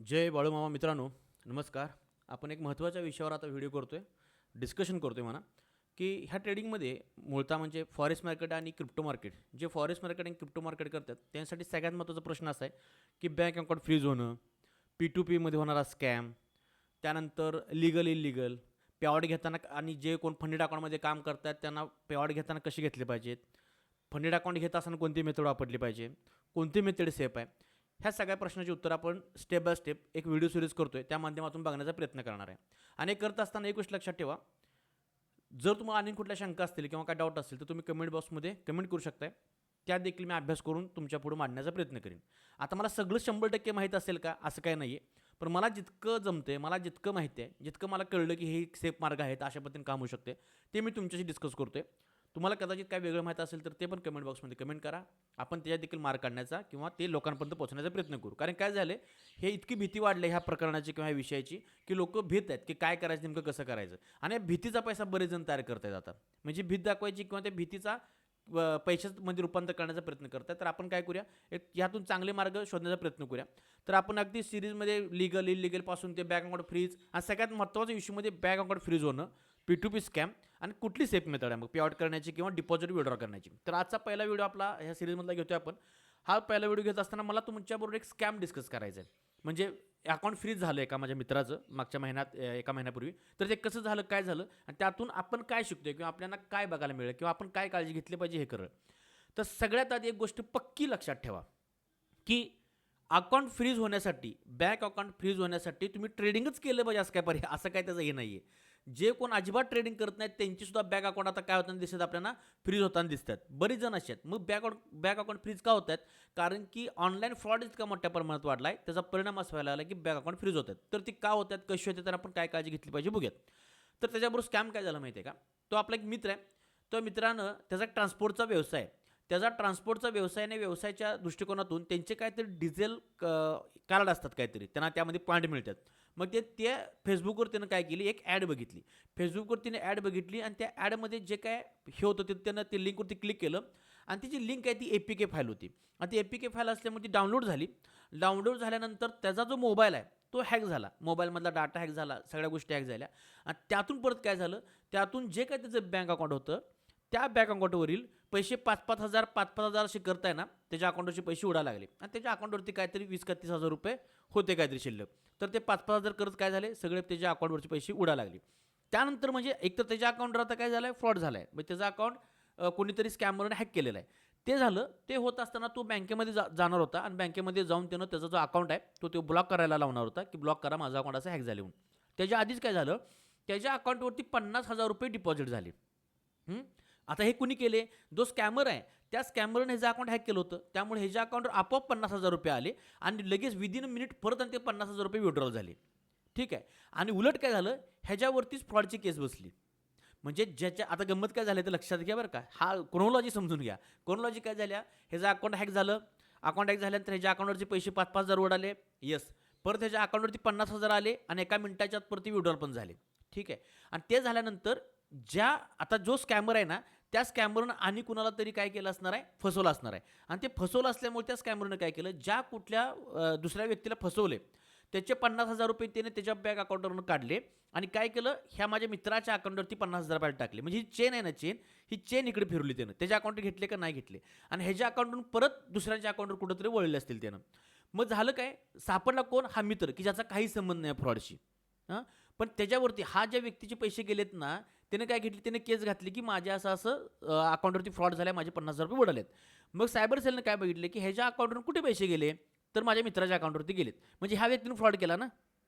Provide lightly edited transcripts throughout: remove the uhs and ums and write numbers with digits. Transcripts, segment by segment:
जय बाळूमामा मित्रांनो, नमस्कार. आपण एक महत्त्वाच्या विषयावर आता व्हिडिओ करतो आहे, डिस्कशन करतो आहे म्हणा, की ह्या ट्रेडिंगमध्ये मूळतः म्हणजे फॉरेक्स मार्केट आणि क्रिप्टो मार्केट, जे फॉरेक्स मार्केट आणि क्रिप्टो मार्केट करतात त्यांसाठी सगळ्यात महत्त्वाचा प्रश्न असा आहे की बँक अकाउंट फ्रीज होणं, पी टू पीमध्ये होणारा स्कॅम, त्यानंतर लीगल इलिगल, पेआउट घेताना आणि जे कोण फंडेड अकाउंटमध्ये काम करतात त्यांना पेआउट घेताना कसे घेतले पाहिजेत, फंडेड अकाउंट घेत असताना कोणती मेथड वापरली पाहिजे, कोणती मेथड सेफ आहे. ह्या सगळ्या प्रश्नाची उत्तर आपण स्टेप बाय स्टेप एक व्हिडिओ सिरीज करतोय, त्या माध्यमातून बघण्याचा प्रयत्न करणार आहे. आणि हे करत असताना एक गोष्ट लक्षात ठेवा, जर तुम्हाला आणि कुठल्या शंका असतील किंवा काय डाऊट असतील तर तुम्ही कमेंट बॉक्समध्ये कमेंट करू शकताय. त्यात देखील मी अभ्यास करून तुमच्या पुढे मांडण्याचा प्रयत्न करेन. आता मला सगळं 100% माहीत असेल का असं काही नाही आहे, पण मला जितकं जमते, मला जितकं माहिती आहे, जितकं मला कळलं की हे एक सेफ मार्ग आहेत, अशा पद्धतीने काम होऊ शकते, ते मी तुमच्याशी डिस्कस करतोय. तुम्हाला कदाचित काय वेगळं माहीत असेल तर ते पण कमेंट बॉक्समध्ये कमेंट करा. आपण त्याच्यात देखील मार्क काढण्याचा किंवा ते लोकांपर्यंत पोहोचण्याचा प्रयत्न करू. कारण काय झालं, हे इतकी भीती वाढली ह्या प्रकरणाची किंवा ह्या विषयाची, की लोकं भीत आहेत की काय करायचं, नेमकं कसं करायचं. आणि या भीतीचा पैसा बरेच जण तयार करत आहेत आता. म्हणजे भीत दाखवायची किंवा त्या भीतीचा पैशामध्ये रूपांतर करण्याचा प्रयत्न करतात. तर आपण काय करूया, एक यातून चांगले मार्ग शोधण्याचा प्रयत्न करूया. तर आपण अगदी सिरीजमध्ये लीगल इलिगलपासून ते बँक अकाउंट फ्रीज आणि सगळ्यात महत्त्वाच्या इश्यूमध्ये बँक अकाउंट फ्रीज होणं, पी टू पी स्कॅम आणि कुठली सेफ मेथड आहे मग पे आउट करण्याची किंवा डिपॉझिट विड्रॉ करण्याची. तर आजचा पहिला व्हिडिओ आपला ह्या सिरीजमधला घेतोय आपण. हा पहिला व्हिडिओ घेत असताना मला तुमच्याबरोबर एक स्कॅम डिस्कस करायचं आहे. म्हणजे अकाउंट फ्रीज झालं एका माझ्या मित्राचं मागच्या महिन्यात, एका महिन्यापूर्वी. तर ते कसं झालं, काय झालं आणि त्यातून आपण काय शिकतोय किंवा आपल्याला काय बघायला मिळेल किंवा आपण काय काळजी घेतली पाहिजे हे कळलं. तर सगळ्यात आधी एक गोष्ट पक्की लक्षात ठेवा, की अकाउंट फ्रीज होण्यासाठी, बँक अकाउंट फ्रीज होण्यासाठी तुम्ही ट्रेडिंगच केलं पाहिजे असं काय पर्याय, असं काय त्याचं हे नाही आहे. जे कोण अजिबात ट्रेडिंग करत नाहीत त्यांची सुद्धा बँक अकाउंट आता काय होताना दिसतात, आपल्याला फ्रीज होताना दिसतात. बरीच जण असे आहेत. मग बँक अकाउंट फ्रीज का होत आहेत? कारण की ऑनलाईन फ्रॉड इतका मोठ्या प्रमाणात वाढला आहे, त्याचा परिणाम असा व्हायला लागला की बँक अकाउंट फ्रीज होतात. तर ती का होतात, कशी होतात आणि आपण काय काळजी घेतली पाहिजे बघूयात. तर त्याच्याबरोबर स्कॅम काय झालं माहिती आहे का? तो आपला एक मित्र आहे. तो मित्रानं त्याचा ट्रान्सपोर्टचा व्यवसाय आहे. त्याचा ट्रान्सपोर्टचा व्यवसायाने व्यवसायाच्या दृष्टिकोनातून त्यांचे काहीतरी डिझेल कार्ड असतात काहीतरी, त्यांना त्यामध्ये पॉईंट मिळतात. मग ते फेसबुकवर त्यानं काय केली, एक ॲड बघितली. फेसबुकवर तिने ॲड बघितली आणि त्या ॲडमध्ये जे काय हे होतं ते त्यानं ते लिंकवरती क्लिक केलं आणि ती जी लिंक आहे ती APK फाईल होती आणि ती APK फाईल असल्यामुळे ती डाउनलोड झाली. डाउनलोड झाल्यानंतर त्याचा जो मोबाईल आहे तो हॅक झाला. मोबाईलमधला डाटा हॅक झाला, सगळ्या गोष्टी हॅक झाल्या आणि त्यातून परत काय झालं, त्यातून जे काय त्याचं बँक अकाउंट होतं त्या बँक अकाउंटवरील पैसे 5,000-5,000 5,000 असे करताय ना, त्याच्या अकाउंटवरचे पैसे उडायला लागले आणि त्याच्या अकाउंटवरती काहीतरी 20,000-30,000 रुपये होते काहीतरी शिल्लक. तर ते 5,000 करत काय झाले, सगळे त्याच्या अकाउंटवरचे पैसे उडायला लागले. त्यानंतर म्हणजे एकतर त्याच्या अकाउंटवर आता काय झालं आहे, फ्रॉड झाला आहे. म्हणजे त्याचं अकाउंट कोणीतरी स्कॅमरने हॅक केलेलं आहे. ते झालं. ते होत असताना तो बँकेमध्ये जाणार होता आणि बँकेमध्ये जाऊन त्यानं त्याचा जो अकाउंट आहे तो ब्लॉक करायला लावणार होता, की ब्लॉक करा, माझं अकाउंट असं हॅक झाले म्हणून. त्याच्या आधीच काय झालं, त्याच्या अकाउंटवरती 50,000 रुपये डिपॉझिट झाले. आता हे कुणी केले, जो स्कॅमर आहे त्या स्कॅमरने ह्याचं अकाउंट हॅक केलं होतं. त्यामुळे ह्याच्या अकाउंटवर आपोआप 50,000 रुपये आले आणि लगेच विदिन मिनिट परत आणि ते 50,000 रुपये विड्रॉल झाले. ठीक आहे. आणि उलट काय झालं, ह्याच्यावरतीच फ्रॉडची केस बसली. म्हणजे ज्याच्या आता गंमत काय झाली ते लक्षात घ्या बरं का. हा क्रोनॉलॉजी समजून घ्या. क्रोनॉलॉजी काय झाल्या, ह्याचं अकाउंट हॅक झालं. अकाउंट हॅक झाल्यानंतर ह्याच्या अकाउंटवरचे पैसे 5,000 उडाले. येस. परत ह्याच्या अकाउंटवरती 50,000 आले आणि एका मिनिटाच्या आत परत विड्रॉल पण झाले. ठीक आहे. आणि ते झाल्यानंतर आता जो स्कॅमर आहे ना, त्या स्कॅमरनं आणि कुणाला तरी काय केलं असणार आहे, फसवलं असणार आहे. आणि ते फसवलं असल्यामुळे त्या स्कॅमरनं काय केलं, ज्या कुठल्या दुसऱ्या व्यक्तीला फसवले त्याचे 50,000 रुपये त्याने त्याच्या बँक अकाउंटवरून काढले आणि काय केलं, ह्या माझ्या मित्राच्या अकाउंटवरती 50,000 रुपये टाकले. म्हणजे ही चेन आहे ना, ही चेन इकडे फिरवली त्यानं. त्याच्या अकाउंट घेतले का नाही घेतले आणि ह्याच्या अकाउंटवरून परत दुसऱ्याच्या अकाउंटवर कुठंतरी वळले असतील त्यानं. मग झालं काय, सापडला कोण, हा मित्र की ज्याचा काही संबंध नाही फ्रॉडशी. हां. पण त्याच्यावरती हा ज्या व्यक्तीचे पैसे गेलेत ना, त्याने काय घेतली, त्याने केस घातली की माझ्या असं अकाउंटवरती फ्रॉड झाला, माझे 50,000 रुपये उडालेत. मग सायबर सेलनं काय बघितले की ह्याच्या अकाउंटवरून कुठे पैसे गेले, तर माझ्या मित्राच्या अकाउंटवरती गेलेत. म्हणजे ह्या व्यक्तीने फ्रॉड केला ना,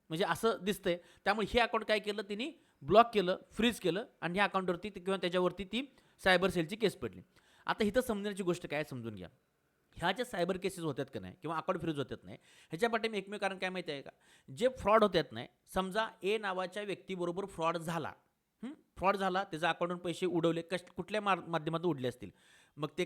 म्हणजे असं दिसतंय. त्यामुळे हे अकाउंट काय केलं, तिने ब्लॉक केलं, फ्रीज केलं आणि ह्या अकाउंटवरती किंवा त्याच्यावरती ती सायबर सेलची केस पडली. आता इथं समजण्याची गोष्ट काय समजून घ्या. ह्या ज्या सायबर केसेस होतात का नाही किंवा अकाउंट फ्रीज होतात नाही, ह्याच्या पाठीमागे एकमेव कारण काय माहिती आहे का, जे फ्रॉड होतात नाही, समजा ए नावाच्या व्यक्तीबरोबर फ्रॉड झाला. फ्रॉड झाला, त्याच्या अकाउंटवरून पैसे उडवले, कुठल्या माध्यमातून उडले असतील. मग ते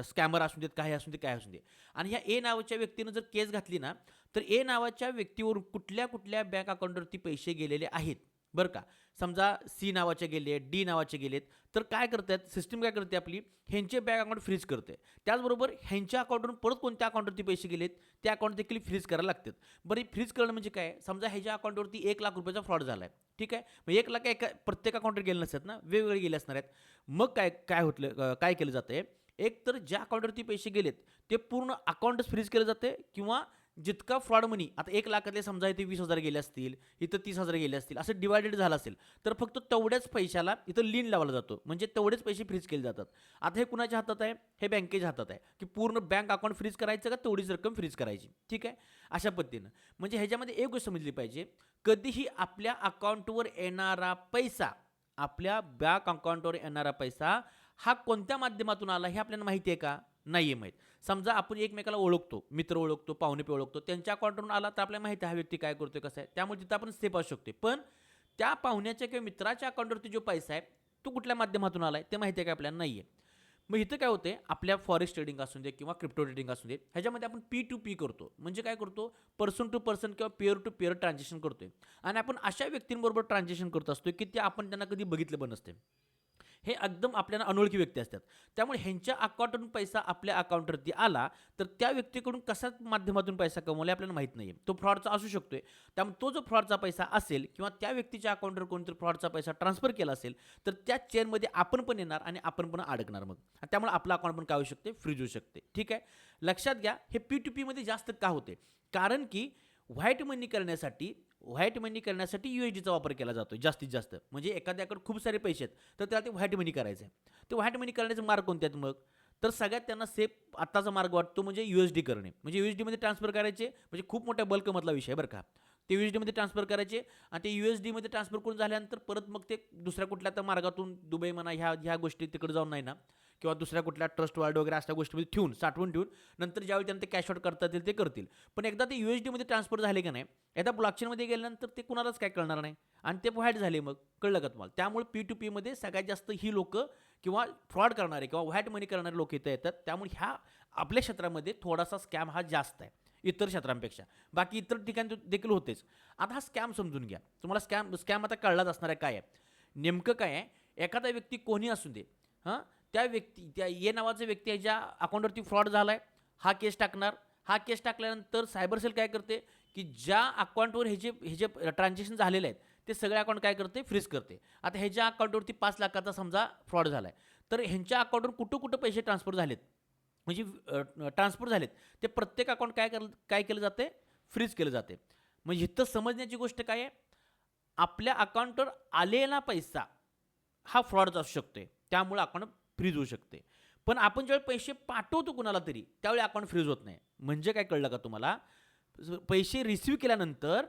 स्कॅमर असू देत, काही असू दे, काय असू दे. आणि ह्या ए नावाच्या व्यक्तीनं जर केस घातली ना, तर ए नावाच्या व्यक्तीवरून कुठल्या कुठल्या बँक अकाउंटवरती पैसे गेलेले आहेत, बरं का. समजा सी नावाचे गेले, डी नावाचे गेलेत, तर काय करतात सिस्टम, काय करते आपली, ह्यांचे बँक अकाउंट फ्रीज करते. त्याचबरोबर ह्यांच्या अकाउंटवरून परत कोणत्या अकाउंटवरती पैसे गेलेत ते अकाउंट देखील फ्रीज करायला लागतात. बरं, फ्रीज करणं म्हणजे काय, समजा ह्याच्या अकाउंटवरती 1,00,000 रुपयाचा फ्रॉड झाला आहे, ठीक आहे. मग 1,00,000 एका प्रत्येक अकाउंटवर गेले नसतात ना, वेगवेगळे गेले असणार आहेत. मग काय काय होतं, काय केलं जातं, एक तर ज्या अकाउंटवरती पैसे गेलेत ते पूर्ण अकाउंटच फ्रीज केलं जाते, किंवा जितका फ्रॉड मनी, आता 1,00,000तले समजा इथे 20,000 गेले असतील, इथं 30,000 गेले असतील, असं डिवायडेड झालं असेल, तर फक्त तेवढ्याच पैशाला इथं लीन लावला जातो, म्हणजे तेवढेच पैसे फ्रीज केले जातात. आता हे कुणाच्या हातात आहे, हे बँकेच्या हातात आहे, की पूर्ण बँक अकाउंट फ्रीज करायचं का तेवढीच रक्कम फ्रीज करायची, ठीक आहे. अशा पद्धतीनं म्हणजे ह्याच्यामध्ये एक गोष्ट समजली पाहिजे, कधीही आपल्या अकाउंटवर येणारा पैसा, आपल्या बँक अकाउंटवर येणारा पैसा हा कोणत्या माध्यमातून आला हे आपल्याला माहिती आहे का, नाही आहे माहीत. समजा आपण एकमेकाला ओळखतो, मित्र ओळखतो, पाहुणे ओळखतो, त्यांच्या अकाउंटवरून आला तर आपल्याला माहिती आहे हा व्यक्ती काय करतोय, कसं आहे, त्यामुळे तिथं आपण सेफ असू शकतो. पण त्या पाहुण्याच्या किंवा मित्राच्या अकाउंटवरती जो पैसा आहे तो कुठल्या माध्यमातून आला आहे ते माहिती आहे का आपल्याला, नाही आहे. मग इथं काय होते, आपल्या फॉरेक्स ट्रेडिंग असू दे किंवा क्रिप्टो ट्रेडिंग असू दे, ह्याच्यामध्ये आपण P2P करतो. म्हणजे काय करतो, पर्सन टू पर्सन किंवा पेअर टू पेअर ट्रान्झॅक्शन करतोय, आणि आपण अशा व्यक्तींबरोबर ट्रान्झॅक्शन करत असतो की ते आपण त्यांना कधी बघितलं पण नसते. हे एकदम आपल्याला अनोळखी व्यक्ती असतात. त्यामुळे ह्यांच्या अकाउंटवरून पैसा आपल्या अकाउंटवरती आला तर त्या व्यक्तीकडून कशा माध्यमातून पैसा कमवला आपल्याला माहीत नाही आहे. तो फ्रॉडचा असू शकतोय. त्यामुळे तो जो फ्रॉडचा पैसा असेल किंवा त्या व्यक्तीच्या अकाउंटवर कोणतरी फ्रॉडचा पैसा ट्रान्सफर केला असेल तर त्या चेनमध्ये आपण पण येणार आणि आपण पण अडकणार. मग त्यामुळे आपलं अकाउंट पण काय होऊ शकते, फ्रीज होऊ शकते. ठीक आहे, लक्षात घ्या. हे P2P मध्ये जास्त का होते, कारण की व्हाईट मनी करण्यासाठी USDचा वापर केला जातो जास्तीत जास्त. म्हणजे एखाद्याकडे खूप सारे पैसे आहेत तर त्याला ते व्हाईट मनी करायचं आहे. ते व्हाईट मनी करण्याचे मार्ग कोणते आहेत मग, तर सगळ्यात त्यांना सेफ आत्ताचा मार्ग वाटतो म्हणजे USD करणे. म्हणजे USDमध्ये ट्रान्सफर करायचे, म्हणजे खूप मोठ्या बल्कमधला विषय बरं का. ते USDमध्ये ट्रान्सफर करायचे आणि ते USDमध्ये ट्रान्सफर करून झाल्यानंतर परत मग ते दुसऱ्या कुठल्या तर मार्गातून दुबई म्हणा ह्या गोष्टी तिकडे जाऊन नाही ना, किंवा दुसऱ्या कुठल्या ट्रस्ट वर्ल्ड वगैरे अशा गोष्टीमध्ये ठेवून साठवून ठेवून नंतर ज्यावेळी त्यांना ते कॅश आउट करता येतील ते करतील. पण एकदा ते USDमध्ये ट्रान्सफर झाले का नाही, एकदा ब्लॉकचेनमध्ये गेल्यानंतर ते कुणालाच काय कळणार नाही आणि ते व्हाईट झाले. मग कळलं का तुम्हाला. त्यामुळे P2P मध्ये सगळ्यात जास्त ही लोक किंवा फ्रॉड करणारे किंवा व्हाईट मनी करणारे लोक इथं येतात. त्यामुळे ह्या आपल्या क्षेत्रामध्ये थोडासा स्कॅम हा जास्त आहे इतर क्षेत्रांपेक्षा. बाकी इतर ठिकाणी देखील होतेच. आता हा स्कॅम समजून घ्या. तुम्हाला स्कॅम आता कळलाच असणार आहे काय आहे नेमकं. काय आहे, एखादा व्यक्ती कोणी असू दे, हां, त्या व्यक्ती, त्या ए नावाचा व्यक्ती आहे ज्या अकाउंटवरती फ्रॉड झाला आहे, हा केस टाकणार. हा केस टाकल्यानंतर सायबर सेल काय करते, की ज्या अकाउंटवर हे जे ट्रान्झॅक्शन झालेले आहेत ते सगळे अकाउंट काय करते, फ्रीज करते. आता ह्याच्या अकाउंटवरती 5,00,000चा समजा फ्रॉड झाला आहे, तर ह्यांच्या अकाउंटवर कुठं कुठं पैसे ट्रान्सफर झालेत, म्हणजे ट्रान्सफर झालेत, ते प्रत्येक अकाउंट काय केलं जाते, फ्रीज केलं जाते. म्हणजे इथं समजण्याची गोष्ट काय आहे, आपल्या अकाउंटवर आलेला पैसा हा फ्रॉडचा असू शकतोय, त्यामुळे अकाउंट फ्रीज होऊ शकते. पण आपण ज्यावेळी पैसे पाठवतो कुणाला तरी त्यावेळी अकाउंट फ्रीज होत नाही. म्हणजे काय कळलं का तुम्हाला, पैसे रिसिव्ह केल्यानंतर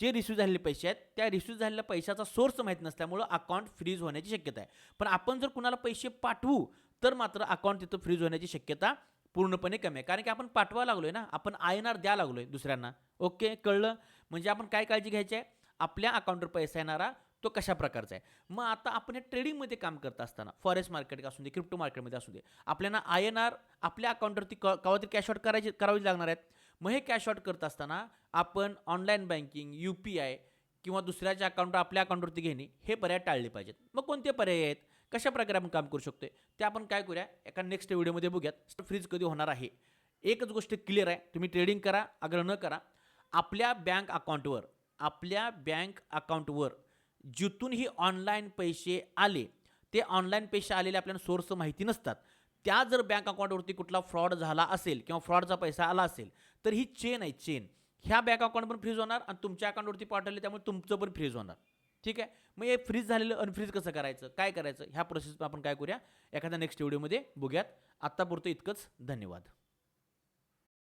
जे रिसिव्ह झालेले पैसे आहेत त्या रिसिव्ह झालेल्या पैशाचा सोर्स माहीत नसल्यामुळं अकाउंट फ्रीज होण्याची शक्यता आहे. पण आपण जर कुणाला पैसे पाठवू तर मात्र अकाउंट तिथं फ्रीज होण्याची शक्यता पूर्णपणे कमी आहे. कारण की आपण पाठवा लागलोय ना, आपण INR द्या लागलोय दुसऱ्यांना. ओके, कळलं. म्हणजे आपण काय काळजी घ्यायची आहे, आपल्या अकाउंटवर पैसा येणारा तो कशा प्रकारचा आहे. मग आता आपण हे ट्रेडिंगमध्ये काम करत असताना फॉरेक्स मार्केट असू दे, क्रिप्टो मार्केटमध्ये असू दे, आपल्याला INR आपल्या अकाउंटवरती केव्हा तरी कॅश आउट करावी लागणार आहेत. मग हे कॅश आउट करत असताना आपण ऑनलाईन बँकिंग, UPI किंवा दुसऱ्याच्या अकाउंटवर आपल्या अकाउंटवरती घेणे हे पर्याय टाळले पाहिजेत. मग कोणते पर्याय आहेत, कशा प्रकारे आपण काम करू शकतो ते आपण काय करूया एका नेक्स्ट व्हिडिओमध्ये बघूयात. फ्रीज कधी होणार आहे. एकच गोष्ट क्लिअर आहे, तुम्ही ट्रेडिंग करा अगर न करा, आपल्या बँक अकाउंटवर जिथूनही ऑनलाईन पैसे आले, ते ऑनलाईन पैसे आलेले आपल्याला सोर्स माहिती नसतात. त्या जर बँक अकाउंटवरती कुठला फ्रॉड झाला असेल किंवा फ्रॉडचा पैसा आला असेल तर ही चेन आहे, चेन. ह्या बँक अकाउंट पण फ्रीज होणार आणि तुमच्या अकाउंटवरती पाठवले त्यामुळे तुमचं पण फ्रीज होणार. ठीक आहे. मग हे फ्रीज झालेलं अनफ्रीज कसं करायचं, काय करायचं, ह्या प्रोसेस आपण काय करूया एखाद्या नेक्स्ट व्हिडिओमध्ये बघूयात. आत्तापुरतं इतकंच. धन्यवाद.